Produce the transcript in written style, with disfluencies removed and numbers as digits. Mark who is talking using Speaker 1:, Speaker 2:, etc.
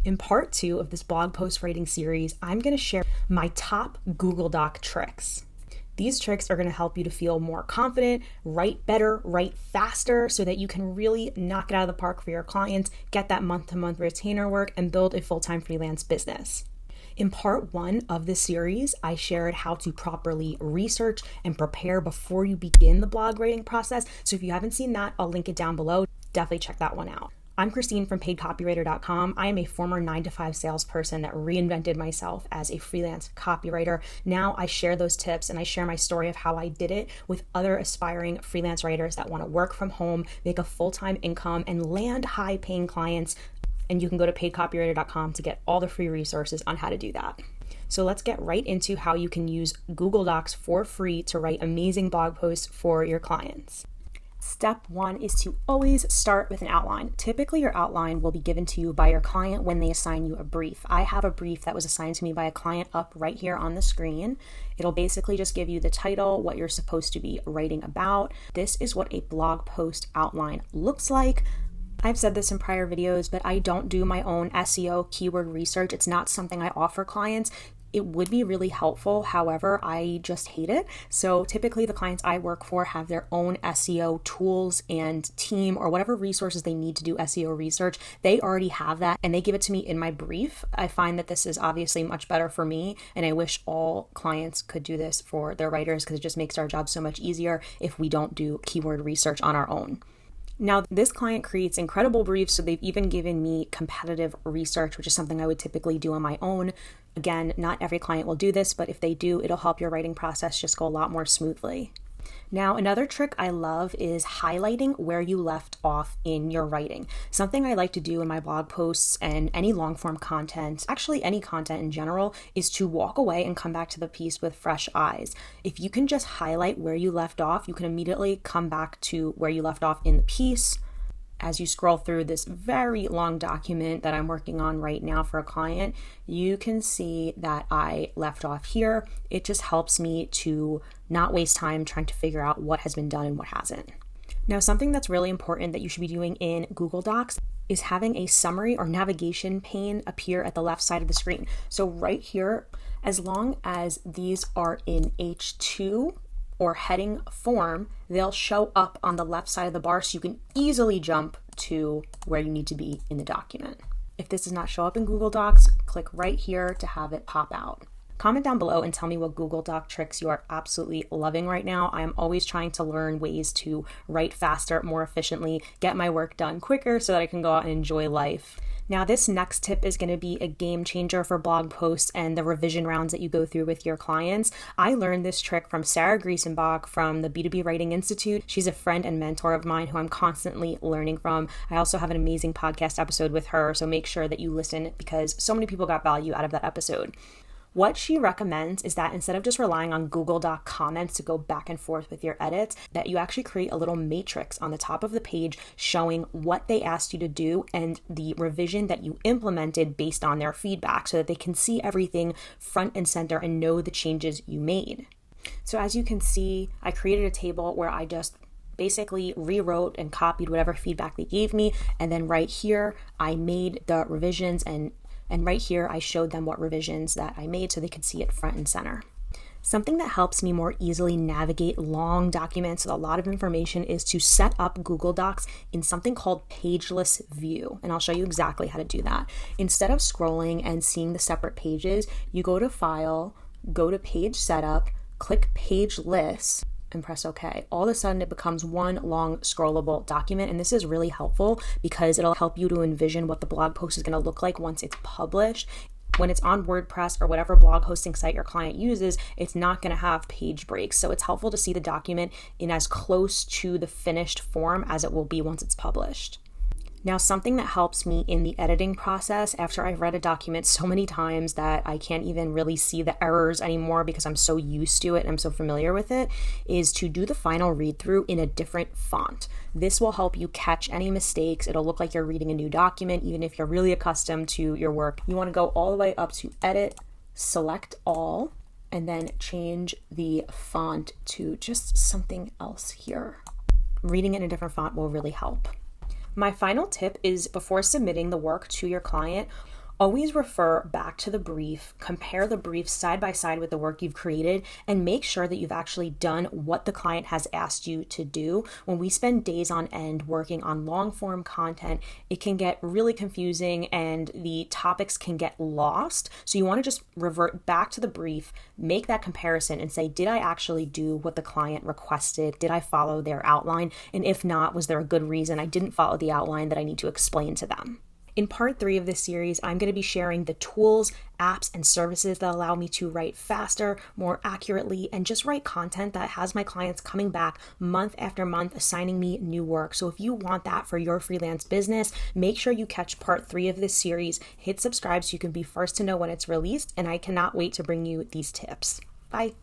Speaker 1: In part 2 of this blog post writing series, I'm going to share my top Google Doc tricks. These tricks are going to help you to feel more confident, write better, write faster, so that you can really knock it out of the park for your clients, get that month-to-month retainer work, and build a full-time freelance business. In part 1 of this series, I shared how to properly research and prepare before you begin the blog writing process. So if you haven't seen that, I'll link it down below. Definitely check that one out. I'm Christine from paidcopywriter.com. I am a former 9-to-5 salesperson that reinvented myself as a freelance copywriter. Now I share those tips and I share my story of how I did it with other aspiring freelance writers that want to work from home, make a full-time income, and land high-paying clients. And you can go to paidcopywriter.com to get all the free resources on how to do that. So let's get right into how you can use Google Docs for free to write amazing blog posts for your clients. Step 1 is to always start with an outline. Typically, your outline will be given to you by your client when they assign you a brief. I have a brief that was assigned to me by a client up right here on the screen. It'll basically just give you the title, what you're supposed to be writing about. This is what a blog post outline looks like. I've said this in prior videos, but I don't do my own SEO keyword research. It's not something I offer clients. It would be really helpful. However, I just hate it. So typically the clients I work for have their own SEO tools and team or whatever resources they need to do SEO research. They already have that and they give it to me in my brief. I find that this is obviously much better for me, and I wish all clients could do this for their writers because it just makes our job so much easier if we don't do keyword research on our own. Now, this client creates incredible briefs, so they've even given me competitive research, which is something I would typically do on my own. Again, not every client will do this, but if they do, it'll help your writing process just go a lot more smoothly. Now, another trick I love is highlighting where you left off in your writing. Something I like to do in my blog posts and any long form content, actually any content in general, is to walk away and come back to the piece with fresh eyes. If you can just highlight where you left off, you can immediately come back to where you left off in the piece. As you scroll through this very long document that I'm working on right now for a client, you can see that I left off here. It just helps me to not waste time trying to figure out what has been done and what hasn't. Now, something that's really important that you should be doing in Google Docs is having a summary or navigation pane appear at the left side of the screen. So right here, as long as these are in H2, or heading form, they'll show up on the left side of the bar so you can easily jump to where you need to be in the document. If this does not show up in Google Docs, click right here to have it pop out. Comment down below and tell me what Google Doc tricks you are absolutely loving right now. I am always trying to learn ways to write faster, more efficiently, get my work done quicker so that I can go out and enjoy life. Now, this next tip is going to be a game changer for blog posts and the revision rounds that you go through with your clients. I learned this trick from Sarah Griesenbach from the B2B Writing Institute. She's a friend and mentor of mine who I'm constantly learning from. I also have an amazing podcast episode with her, so make sure that you listen because so many people got value out of that episode. What she recommends is that instead of just relying on Google Doc comments to go back and forth with your edits, that you actually create a little matrix on the top of the page showing what they asked you to do and the revision that you implemented based on their feedback so that they can see everything front and center and know the changes you made. So as you can see, I created a table where I just basically rewrote and copied whatever feedback they gave me, and then right here I made the revisions and right here, I showed them what revisions that I made so they could see it front and center. Something that helps me more easily navigate long documents with a lot of information is to set up Google Docs in something called Pageless view. And I'll show you exactly how to do that. Instead of scrolling and seeing the separate pages, you go to File, go to Page Setup, click Pageless, and press OK. All of a sudden it becomes one long scrollable document, and this is really helpful because it'll help you to envision what the blog post is going to look like once it's published. When it's on WordPress or whatever blog hosting site your client uses, it's not going to have page breaks. So it's helpful to see the document in as close to the finished form as it will be once it's published. Now, something that helps me in the editing process after I've read a document so many times that I can't even really see the errors anymore because I'm so used to it and I'm so familiar with it, is to do the final read through in a different font. This will help you catch any mistakes. It'll look like you're reading a new document, even if you're really accustomed to your work. You want to go all the way up to Edit, select all, and then change the font to just something else here. Reading it in a different font will really help. My final tip is before submitting the work to your client, Always refer back to the brief, compare the brief side by side with the work you've created, and make sure that you've actually done what the client has asked you to do. When we spend days on end working on long form content, it can get really confusing and the topics can get lost. So you want to just revert back to the brief, make that comparison and say, did I actually do what the client requested? Did I follow their outline? And if not, was there a good reason I didn't follow the outline that I need to explain to them? In part 3 of this series, I'm going to be sharing the tools, apps, and services that allow me to write faster, more accurately, and just write content that has my clients coming back month after month, assigning me new work. So if you want that for your freelance business, make sure you catch part 3 of this series. Hit subscribe so you can be first to know when it's released, and I cannot wait to bring you these tips. Bye.